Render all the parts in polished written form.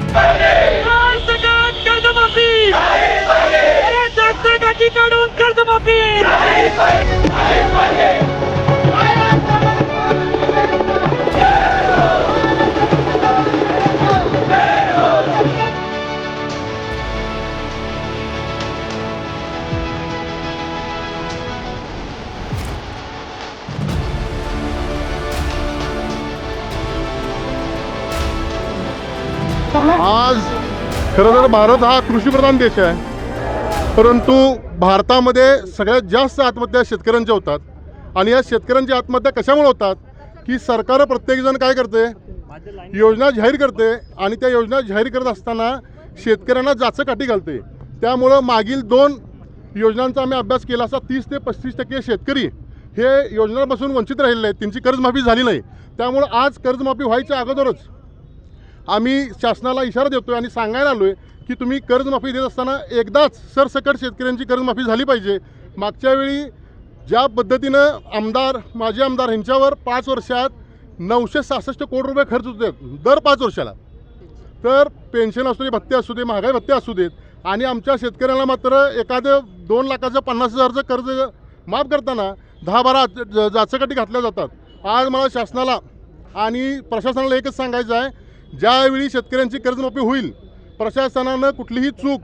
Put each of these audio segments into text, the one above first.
सरसकट कर्जमाफी सरसकट काढून कर्जमाफी आज खरं तर भारत हा कृषीप्रधान देश आहे, परंतु भारतामध्ये सगळ्यात जास्त आत्महत्या शेतकऱ्यांच्या होतात। आणि या शेतकऱ्यांच्या आत्महत्या कशामुळे होतात की सरकार प्रत्येकजण काय करते, योजना जाहीर करते आणि त्या योजना जाहीर करत असताना शेतकऱ्यांना जाचकाठी घालते। त्यामुळं मागील 2 योजनांचा आम्ही अभ्यास केला असता 30 ते 35% शेतकरी हे योजनांपासून वंचित राहिलेले आहेत, त्यांची कर्जमाफी झाली नाही। त्यामुळं आज कर्जमाफी व्हायच्या अगोदरच आम्ही शासनाला इशारा देतोय आणि सांगायला आलोय की तुम्ही कर्जमाफी देत असताना एकदाच सरसकट शेतकऱ्यांची कर्जमाफी झाली पाहिजे। मागच्या वेळी ज्या पद्धतीनं माजी आमदार यांच्यावर 5 वर्षात 966 कोटी रुपये खर्च होते दर 5 वर्षाला, तर पेन्शन असू दे, भत्ते असू दे, महागाई भत्ते असू देत, आणि आमच्या शेतकऱ्यांना मात्र एखादं 2 लाखाचं 50,000चं कर्ज माफ करताना 10-12 जाचकाठी घातल्या जातात। आज मला शासनाला आणि प्रशासनाला एकच सांगायचं आहे, ज्यावेळी शेतकऱ्यांची कर्जमाफी होईल प्रशासनानं कुठलीही चूक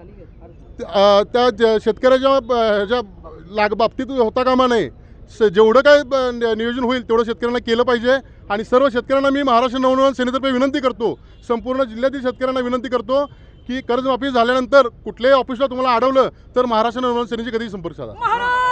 त्या शेतकऱ्याच्या बाबतीत होता कामा नये। जेवढं काय नियोजन होईल तेवढं शेतकऱ्यांना केलं पाहिजे। आणि सर्व शेतकऱ्यांना मी महाराष्ट्र नवनिर्माण सेनेतर्फे विनंती करतो, संपूर्ण जिल्ह्यातील शेतकऱ्यांना विनंती करतो की कर्जमाफी झाल्यानंतर कुठल्याही ऑफिसला तुम्हाला अडवलं तर महाराष्ट्र नवनिर्माण सेनेची कधीही संपर्क साधा।